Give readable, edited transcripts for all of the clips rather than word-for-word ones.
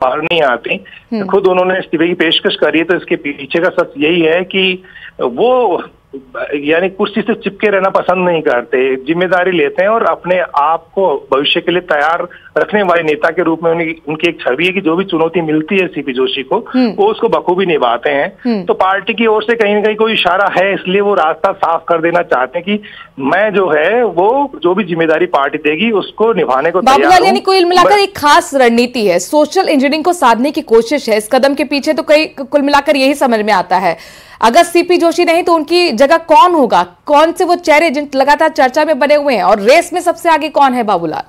बाहर नहीं आती। खुद उन्होंने इस्तीफे की पेशकश करी है, तो इसके पीछे का सच यही है कि वो यानी कुर्सी से चिपके रहना पसंद नहीं करते, जिम्मेदारी लेते हैं और अपने आप को भविष्य के लिए तैयार रखने वाले नेता के रूप में उनकी एक छवि है कि जो भी चुनौती मिलती है सीपी जोशी को, वो उसको बखूबी निभाते हैं। तो पार्टी की ओर से कहीं ना कहीं कोई इशारा है, इसलिए वो रास्ता साफ कर देना चाहते हैं कि मैं जो है वो जो भी जिम्मेदारी पार्टी देगी उसको निभाने को तैयार हूं। यानी कुल मिलाकर एक खास रणनीति है, सोशल इंजीनियरिंग को साधने की कोशिश है। इस कदम के पीछे तो कई कुल मिलाकर यही समझ में आता है, अगर सीपी जोशी नहीं तो उनकी जगह कौन होगा, कौन से वो चेहरे जिन लगातार चर्चा में बने हुए हैं, और रेस में सबसे आगे कौन है बाबूलाल?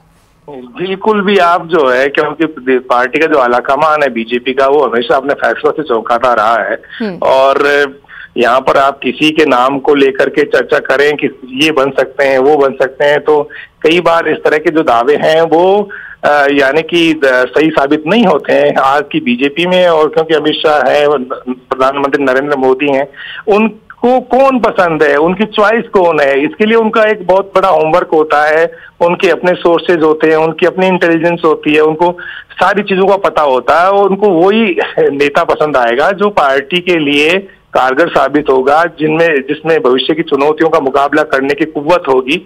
बिल्कुल भी आप जो है, क्योंकि पार्टी का जो आलाकमान है बीजेपी का, वो हमेशा अपने फैसलों से चौंकाता रहा है। और यहाँ पर आप किसी के नाम को लेकर के चर्चा करें कि ये बन सकते हैं, वो बन सकते हैं, तो कई बार इस तरह के जो दावे हैं वो यानी कि सही साबित नहीं होते हैं आज की बीजेपी में। और क्योंकि अमित शाह है, प्रधानमंत्री नरेंद्र मोदी हैं, उनको कौन पसंद है, उनकी चॉइस कौन है, इसके लिए उनका एक बहुत बड़ा होमवर्क होता है। उनके अपने सोर्सेज होते हैं, उनकी अपनी इंटेलिजेंस होती है, उनको सारी चीजों का पता होता है, और उनको वही नेता पसंद आएगा जो पार्टी के लिए कारगर साबित होगा, जिसमें भविष्य की चुनौतियों का मुकाबला करने की कुव्वत होगी।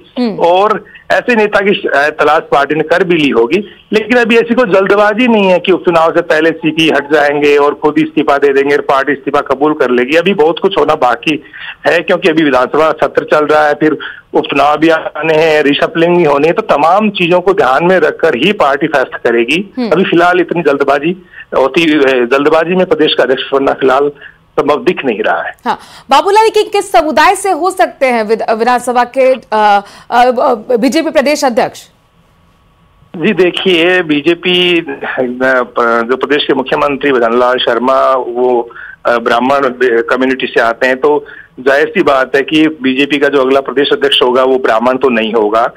और ऐसे नेता की तलाश पार्टी ने कर भी ली होगी। लेकिन अभी ऐसी कोई जल्दबाजी नहीं है कि उपचुनाव से पहले सीपी हट जाएंगे और खुद इस्तीफा दे देंगे और पार्टी इस्तीफा कबूल कर लेगी। अभी बहुत कुछ होना बाकी है, क्योंकि अभी विधानसभा सत्र चल रहा है, फिर उपचुनाव भी आने हैं, रिशफलिंग भी होनी है, तो तमाम चीजों को ध्यान में रखकर ही पार्टी फैसला करेगी। अभी फिलहाल इतनी जल्दबाजी में प्रदेश का अध्यक्ष बनना फिलहाल संभव दिख नहीं रहा है। हाँ, बाबूलाल की किस समुदाय से हो सकते हैं विधानसभा के बीजेपी प्रदेश अध्यक्ष? जी देखिए, बीजेपी जो प्रदेश के मुख्यमंत्री भजनलाल शर्मा, वो ब्राह्मण कम्युनिटी से आते हैं, तो जाहिर सी बात है कि बीजेपी का जो अगला प्रदेश अध्यक्ष होगा वो ब्राह्मण तो नहीं होगा।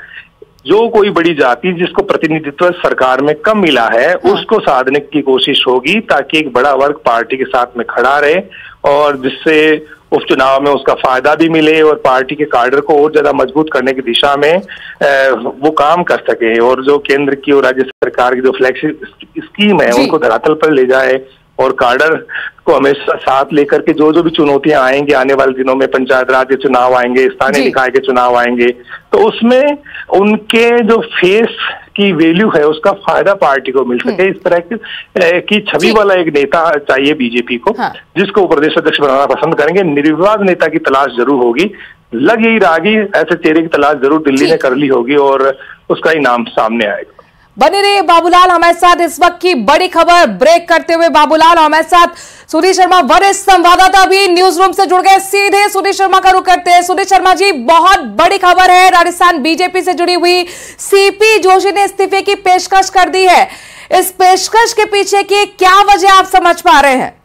जो कोई बड़ी जाति जिसको प्रतिनिधित्व सरकार में कम मिला है, उसको साधने की कोशिश होगी, ताकि एक बड़ा वर्ग पार्टी के साथ में खड़ा रहे और जिससे उपचुनाव में उसका फायदा भी मिले और पार्टी के काडर को और ज्यादा मजबूत करने की दिशा में वो काम कर सके, और जो केंद्र की और राज्य सरकार की जो फ्लैगशिप स्कीम है उनको धरातल पर ले जाए, और काडर को हमेशा साथ लेकर के जो भी चुनौतियां आएंगी आने वाले दिनों में, पंचायत राज के चुनाव आएंगे, स्थानीय निकाय के चुनाव आएंगे, तो उसमें उनके जो फेस की वैल्यू है उसका फायदा पार्टी को मिल सके। इस तरह की छवि वाला एक नेता चाहिए बीजेपी को, जिसको प्रदेश अध्यक्ष बनाना पसंद करेंगे। निर्विवाद नेता की तलाश जरूर होगी, लग यही रहा कि ऐसे चेहरे की तलाश जरूर दिल्ली ने कर ली होगी और उसका ही नाम सामने आएगा। बने रहिए बाबूलाल हमारे साथ। इस वक्त की बड़ी खबर ब्रेक करते हुए बाबूलाल हमारे साथ, सुधीर शर्मा वरिष्ठ संवाददाता भी न्यूज रूम से जुड़ गए, सीधे सुधीर शर्मा का रुख करते हैं। सुधीर शर्मा जी, बहुत बड़ी खबर है, राजस्थान बीजेपी से जुड़ी हुई, सीपी जोशी ने इस्तीफे की पेशकश कर दी है। इस पेशकश के पीछे की क्या वजह आप समझ पा रहे हैं?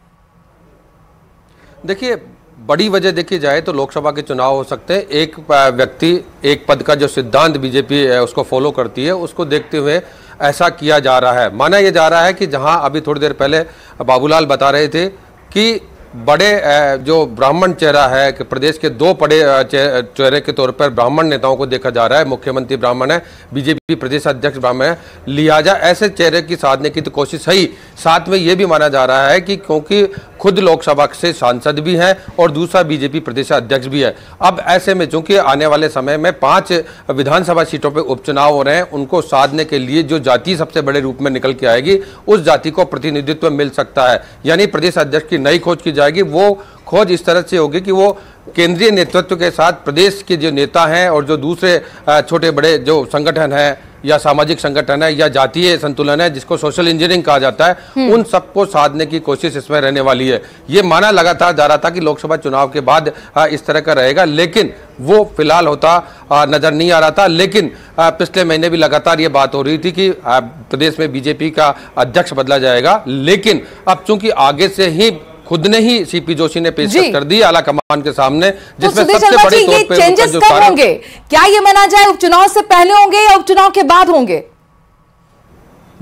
देखिए, बड़ी वजह देखी जाए तो लोकसभा के चुनाव हो सकते हैं। एक व्यक्ति एक पद का जो सिद्धांत बीजेपी उसको फॉलो करती है, उसको देखते हुए ऐसा किया जा रहा है। माना यह जा रहा है कि जहां अभी थोड़ी देर पहले बाबूलाल बता रहे थे कि बड़े जो ब्राह्मण चेहरा है कि प्रदेश के दो बड़े चेहरे के तौर पर ब्राह्मण नेताओं को देखा जा रहा है, मुख्यमंत्री ब्राह्मण है, बीजेपी प्रदेश अध्यक्ष ब्राह्मण है, लिहाजा ऐसे चेहरे की साधने की तो कोशिश है ही। साथ में ये भी माना जा रहा है कि क्योंकि खुद लोकसभा से सांसद भी हैं और दूसरा बीजेपी प्रदेश अध्यक्ष भी है, अब ऐसे में चूंकि आने वाले समय में 5 विधानसभा सीटों पर उपचुनाव हो रहे हैं, उनको साधने के लिए जो जाति सबसे बड़े रूप में निकल के आएगी, उस जाति को प्रतिनिधित्व मिल सकता है। यानी प्रदेश अध्यक्ष की नई खोज की जाएगी। वो खोज इस तरह से होगी कि वो केंद्रीय नेतृत्व के साथ प्रदेश के जो नेता हैं और जो दूसरे छोटे बड़े जो संगठन हैं या सामाजिक संगठन है या जातीय संतुलन है, जिसको सोशल इंजीनियरिंग कहा जाता है, उन सबको साधने की कोशिश इसमें रहने वाली है। ये माना लगातार जा रहा था कि लोकसभा चुनाव के बाद इस तरह का रहेगा, लेकिन वो फिलहाल होता नजर नहीं आ रहा था। लेकिन पिछले महीने भी लगातार ये बात हो रही थी कि प्रदेश में बीजेपी का अध्यक्ष बदला जाएगा, लेकिन अब चूंकि आगे से ही खुद ने ही सीपी जोशी ने पेशकश कर दी आला कमान के सामने, जिसमें तो सबसे बड़े तौर पे चेंजेस कब होंगे? क्या ये माना जाए उपचुनाव से पहले होंगे या उपचुनाव के बाद होंगे?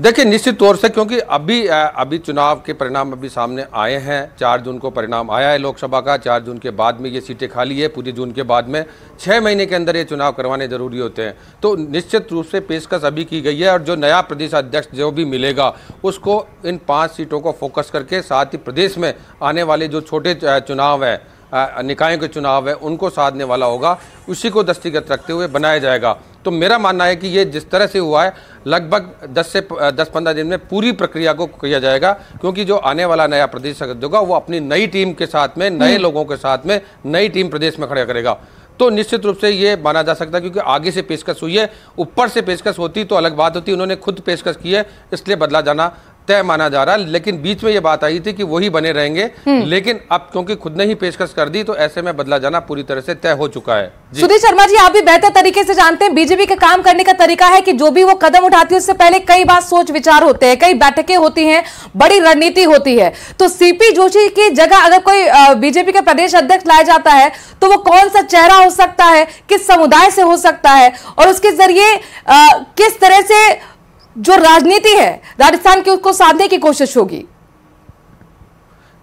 देखिए निश्चित तौर से, क्योंकि अभी चुनाव के परिणाम अभी सामने आए हैं। 4 जून को परिणाम आया है लोकसभा का। 4 जून के बाद में ये सीटें खाली है, पूरी जून के बाद में 6 महीने के अंदर ये चुनाव करवाने जरूरी होते हैं। तो निश्चित रूप से पेशकश अभी की गई है और जो नया प्रदेश अध्यक्ष जो भी मिलेगा उसको इन 5 सीटों को फोकस करके, साथ ही प्रदेश में आने वाले जो छोटे चुनाव है, निकायों के चुनाव है, उनको साधने वाला होगा, उसी को दृष्टिगत रखते हुए बनाया जाएगा। तो मेरा मानना है कि ये जिस तरह से हुआ है लगभग 10-15 दिन में पूरी प्रक्रिया को किया जाएगा, क्योंकि जो आने वाला नया प्रदेश अध्यक्ष होगा वो अपनी नई टीम के साथ में, नए लोगों के साथ में नई टीम प्रदेश में खड़ा करेगा। तो निश्चित रूप से ये माना जा सकता है, क्योंकि आगे से पेशकश हुई है, ऊपर से पेशकश होती तो अलग बात होती। उन्होंने खुद पेशकश की है, इसलिए बदला जाना तय माना जा रहा है। लेकिन बीच में ये बात आई थी कि वही बने रहेंगे, लेकिन अब क्योंकि खुद ने ही पेशकश कर दी तो ऐसे में बदला जाना पूरी तरह से तय हो चुका है। सुधीर शर्मा जी, आप भी बेहतर तरीके से जानते हैं बीजेपी का काम करने का तरीका है कि जो भी वो कदम उठाती है उससे पहले कई बार सोच विचार होते हैं, कई बैठकें होती हैं, बड़ी रणनीति होती है। तो सीपी जोशी की जगह अगर कोई बीजेपी का प्रदेश अध्यक्ष लाया जाता है तो वो कौन सा चेहरा हो सकता है, किस समुदाय से हो सकता है और उसके जरिए किस तरह से जो राजनीति है राजस्थान की उसको साधने की कोशिश होगी?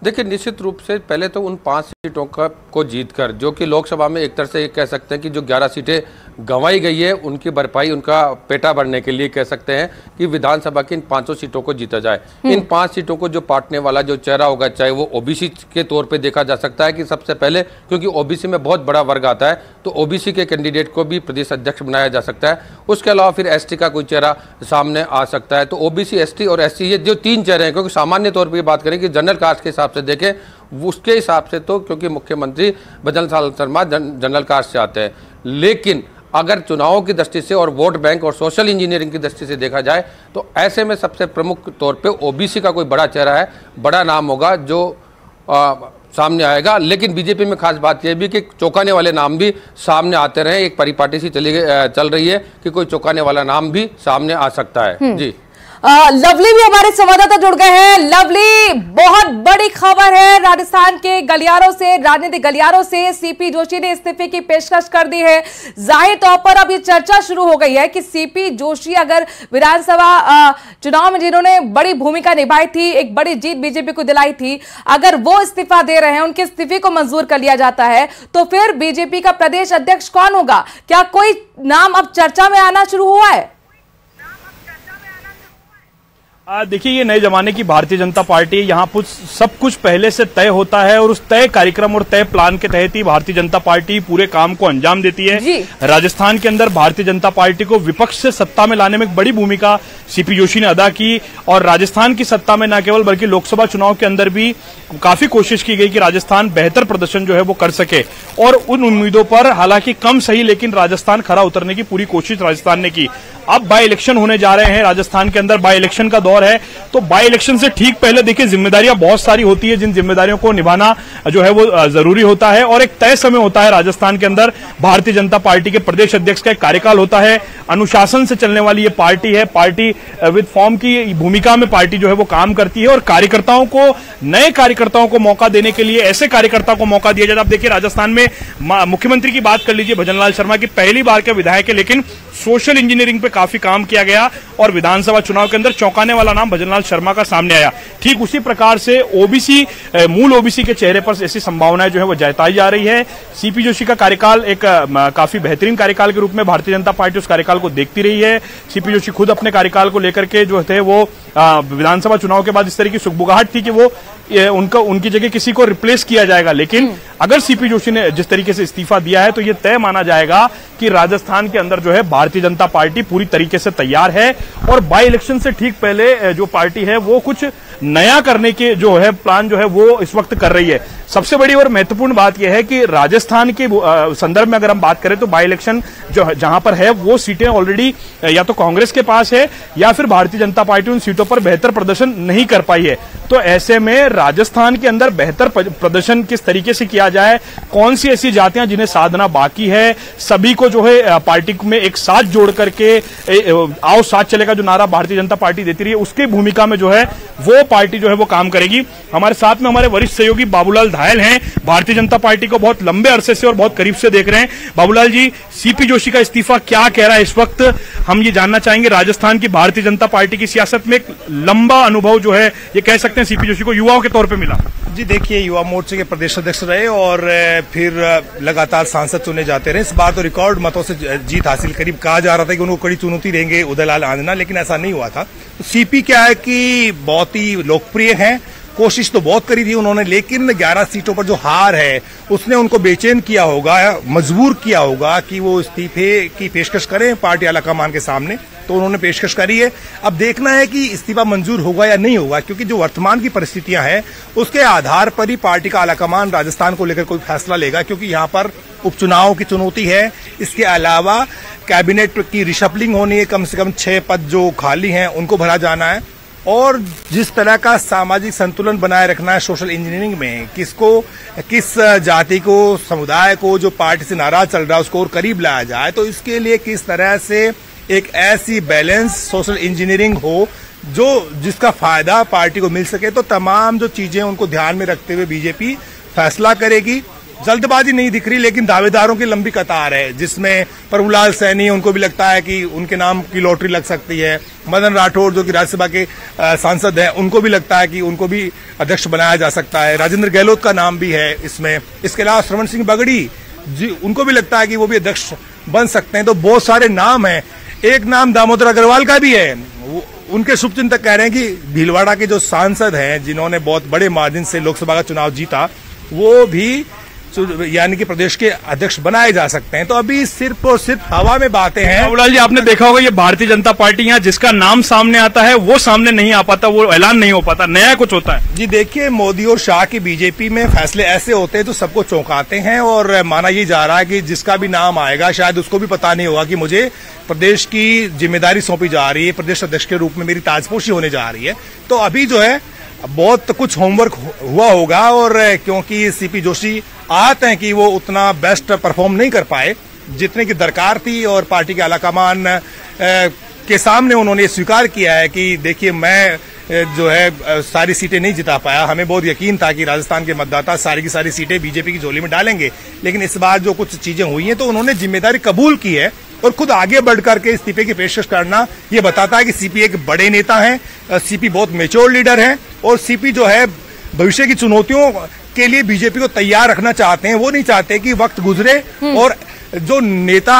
देखिए निश्चित रूप से पहले तो उन 5 सीटों को जीतकर, जो कि लोकसभा में एक तरह से कह सकते हैं कि जो 11 सीटें गंवाई गई है उनकी भरपाई, उनका पेटा भरने के लिए कह सकते हैं कि विधानसभा की इन 5 सीटों को जीता जाए। इन 5 सीटों को जो पाटने वाला जो चेहरा होगा, चाहे वो ओबीसी के तौर पे देखा जा सकता है कि सबसे पहले, क्योंकि ओबीसी में बहुत बड़ा वर्ग आता है, तो ओबीसी के कैंडिडेट को भी प्रदेश अध्यक्ष बनाया जा सकता है। उसके अलावा फिर एसटी का कोई चेहरा सामने आ सकता है। तो ओबीसी, एसटी और एससी, ये जो 3 चेहरे हैं, क्योंकि सामान्य तौर पर बात करें कि जनरल कास्ट के हिसाब से देखें, उसके हिसाब से तो क्योंकि मुख्यमंत्री भजनलाल शर्मा जनरल कास्ट से आते हैं, लेकिन अगर चुनावों की दृष्टि से और वोट बैंक और सोशल इंजीनियरिंग की दृष्टि से देखा जाए तो ऐसे में सबसे प्रमुख तौर पे ओबीसी का कोई बड़ा चेहरा है, बड़ा नाम होगा जो सामने आएगा। लेकिन बीजेपी में खास बात यह भी कि चौंकाने वाले नाम भी सामने आते रहे। एक परिपाटी सी चल रही है कि कोई चौंकाने वाला नाम भी सामने आ सकता है। जी लवली भी हमारे संवाददाता जुड़ गए हैं। लवली, बहुत बड़ी खबर है राजस्थान के गलियारों से, राजनीतिक गलियारों से सीपी जोशी ने इस्तीफे की पेशकश कर दी है। जाहिर तौर पर अब ये चर्चा शुरू हो गई है कि सीपी जोशी अगर विधानसभा चुनाव में जिन्होंने बड़ी भूमिका निभाई थी, एक बड़ी जीत बीजेपी को दिलाई थी, अगर वो इस्तीफा दे रहे हैं, उनके इस्तीफे को मंजूर कर लिया जाता है तो फिर बीजेपी का प्रदेश अध्यक्ष कौन होगा? क्या कोई नाम अब चर्चा में आना शुरू हुआ है? देखिए, ये नए जमाने की भारतीय जनता पार्टी, यहाँ सब कुछ पहले से तय होता है और उस तय कार्यक्रम और तय प्लान के तहत ही भारतीय जनता पार्टी पूरे काम को अंजाम देती है। राजस्थान के अंदर भारतीय जनता पार्टी को विपक्ष से सत्ता में लाने में एक बड़ी भूमिका सीपी जोशी ने अदा की और राजस्थान की सत्ता में न केवल बल्कि लोकसभा चुनाव के अंदर भी काफी कोशिश की गई कि राजस्थान बेहतर प्रदर्शन जो है वो कर सके और उन उम्मीदों पर, हालांकि कम सही, लेकिन राजस्थान खरा उतरने की पूरी कोशिश राजस्थान ने की। अब बाई इलेक्शन होने जा रहे हैं राजस्थान के अंदर, बाई इलेक्शन का दौर है, तो बाई इलेक्शन से ठीक पहले देखिए जिम्मेदारियां बहुत सारी होती है, जिन जिम्मेदारियों को निभाना जो है वो जरूरी होता है और एक तय समय होता है राजस्थान के अंदर। भारतीय जनता पार्टी के प्रदेश अध्यक्ष का एक कार्यकाल होता है, अनुशासन से चलने वाली ये पार्टी है, पार्टी विद फॉर्म की भूमिका में पार्टी जो है वो काम करती है और कार्यकर्ताओं को, नए कार्यकर्ताओं को मौका देने के लिए ऐसे कार्यकर्ताओं को मौका दिया जाता है। आप देखिए राजस्थान में मुख्यमंत्री की बात कर लीजिए, भजनलाल शर्मा की पहली बार के विधायक है, लेकिन सोशल इंजीनियरिंग पे काफी काम किया गया और विधानसभा चुनाव के अंदर चौंकाने वाला नाम भजनलाल शर्मा का सामने आया। ठीक उसी प्रकार से ओबीसी, मूल ओबीसी के चेहरे पर ऐसी संभावनाएं जो है वो जताई जा रही है। सीपी जोशी का कार्यकाल एक काफी बेहतरीन कार्यकाल के रूप में भारतीय जनता पार्टी उस कार्यकाल को देखती रही है। सीपी जोशी खुद अपने कार्यकाल को लेकर के जो थे वो विधानसभा चुनाव के बाद इस तरह की सुगबुगाहट थी कि वो उनकी जगह किसी को रिप्लेस किया जाएगा, लेकिन अगर सीपी जोशी ने जिस तरीके से इस्तीफा दिया है तो ये तय माना जाएगा कि राजस्थान के अंदर जो है भारतीय जनता पार्टी पूरी तरीके से तैयार है और बाई इलेक्शन से ठीक पहले जो पार्टी है वो कुछ नया करने के जो है प्लान जो है वो इस वक्त कर रही है। सबसे बड़ी और महत्वपूर्ण बात यह है कि राजस्थान के संदर्भ में अगर हम बात करें तो बाई इलेक्शन जो जहां पर है वो सीटें ऑलरेडी या तो कांग्रेस के पास है या फिर भारतीय जनता पार्टी उन सीटों पर बेहतर प्रदर्शन नहीं कर पाई है। तो ऐसे में राजस्थान के अंदर बेहतर प्रदर्शन किस तरीके से किया जाए, कौन सी ऐसी जातियां जिन्हें साधना बाकी है, सभी को जो है पार्टी में एक साथ जोड़ करके आओ साथ चलेगा जो नारा भारतीय जनता पार्टी देती रही है, उसकी भूमिका में जो है वो पार्टी जो है वो काम करेगी। हमारे साथ में हमारे वरिष्ठ सहयोगी बाबूलाल धायल हैं, भारतीय जनता पार्टी को बहुत लंबे अरसे से और बहुत करीब से देख रहे हैं। बाबूलाल जी, सीपी जोशी का इस्तीफा क्या कह रहा है इस वक्त, हम ये जानना चाहेंगे। राजस्थान की भारतीय जनता पार्टी की सियासत में एक लंबा अनुभव जो है ये कह सकते हैं सीपी जोशी को युवाओं के तौर पे मिला। जी देखिए, युवा मोर्चे के प्रदेश अध्यक्ष रहे और फिर लगातार सांसद चुने जाते रहे। इस बार तो रिकॉर्ड मतों से जीत हासिल करी। कहा जा रहा था कि उनको कड़ी चुनौती देंगे उदयलाल आंजना, लेकिन ऐसा नहीं हुआ था। तो सीपी क्या है कि बहुत ही लोकप्रिय है, कोशिश तो बहुत करी थी उन्होंने, लेकिन 11 सीटों पर जो हार है उसने उनको बेचैन किया होगा, मजबूर किया होगा कि वो इस्तीफे की पेशकश करें पार्टी आलाकमान के सामने। तो उन्होंने पेशकश करी है। अब देखना है कि इस्तीफा मंजूर होगा या नहीं होगा, क्योंकि जो वर्तमान की परिस्थितियां हैं उसके आधार पर ही पार्टी का आलाकमान राजस्थान को लेकर कोई फैसला लेगा, क्योंकि यहाँ पर उपचुनाव की चुनौती है। इसके अलावा कैबिनेट की रिशफलिंग होनी है, कम से कम 6 पद जो खाली हैं उनको भरा जाना है, और जिस तरह का सामाजिक संतुलन बनाए रखना है सोशल इंजीनियरिंग में, किस जाति को, समुदाय को जो पार्टी से नाराज चल रहा है उसको और करीब लाया जाए, तो इसके लिए किस तरह से एक ऐसी बैलेंस सोशल इंजीनियरिंग हो जिसका फायदा पार्टी को मिल सके। तो तमाम जो चीजें उनको ध्यान में रखते हुए बीजेपी फैसला करेगी। जल्दबाजी नहीं दिख रही, लेकिन दावेदारों की लंबी कतार है, जिसमें प्रभुलाल सैनी, उनको भी लगता है कि उनके नाम की लॉटरी लग सकती है। मदन राठौड़ जो कि राज्यसभा के सांसद हैं, उनको भी लगता है कि उनको भी अध्यक्ष बनाया जा सकता है। राजेंद्र गहलोत का नाम भी है इसमें। इसके अलावा श्रवण सिंह बगड़ी जी, उनको भी लगता है कि वो भी अध्यक्ष बन सकते हैं। तो बहुत सारे नाम हैं। एक नाम दामोदर अग्रवाल का भी है। उनके शुभचिंतक कह रहे हैं कि भीलवाड़ा के जो सांसद हैं, जिन्होंने बहुत बड़े मार्जिन से लोकसभा का चुनाव जीता, वो भी यानी कि प्रदेश के अध्यक्ष बनाए जा सकते हैं। तो अभी सिर्फ और सिर्फ हवा में बातें हैं। बाबूलाल जी, आपने देखा होगा ये भारतीय जनता पार्टी यहाँ जिसका नाम सामने आता है वो सामने नहीं आ पाता, वो ऐलान नहीं हो पाता, नया कुछ होता है। जी देखिए, मोदी और शाह की बीजेपी में फैसले ऐसे होते हैं तो सबको चौंकाते हैं, और माना ये जा रहा है कि जिसका भी नाम आएगा शायद उसको भी पता नहीं होगा कि मुझे प्रदेश की जिम्मेदारी सौंपी जा रही है, प्रदेश अध्यक्ष के रूप में मेरी ताजपोशी होने जा रही है। तो अभी जो है बहुत कुछ होमवर्क हुआ होगा, और क्योंकि सीपी जोशी आते हैं कि वो उतना बेस्ट परफॉर्म नहीं कर पाए जितने की दरकार थी, और पार्टी के आलाकमान के सामने उन्होंने स्वीकार किया है कि देखिए, मैं जो है सारी सीटें नहीं जिता पाया। हमें बहुत यकीन था कि राजस्थान के मतदाता सारी की सारी सीटें बीजेपी की झोली में डालेंगे, लेकिन इस बार जो कुछ चीजें हुई हैं तो उन्होंने जिम्मेदारी कबूल की है, और खुद आगे बढ़ करके इस्तीफे की पेशकश करना ये बताता है कि सीपी एक बड़े नेता हैं, सीपी बहुत मैच्योर लीडर हैं, और सीपी जो है भविष्य की चुनौतियों के लिए बीजेपी को तैयार रखना चाहते हैं। वो नहीं चाहते कि वक्त गुजरे और जो नेता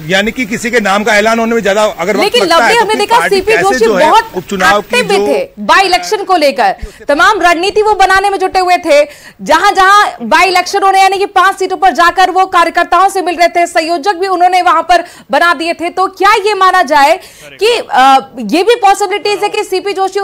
यानी कि किसी के नाम का ऐलान होने में ज्यादा अगर वक्त लगता है, तो हमने देखा सीपी जोशी बहुत उपचुनाव की जो थे बाई इलेक्शन को लेकर तमाम रणनीति वो बनाने में जुटे हुए थे। जहां जहां बाई इलेक्शन होने यानी कि 5 सीटों पर जाकर वो कार्यकर्ताओं से मिल रहे थे, संयोजक भी उन्होंने वहां पर बना दिए थे। तो क्या ये माना जाए कि ये भी पॉसिबिलिटीज है कि सीपी जोशी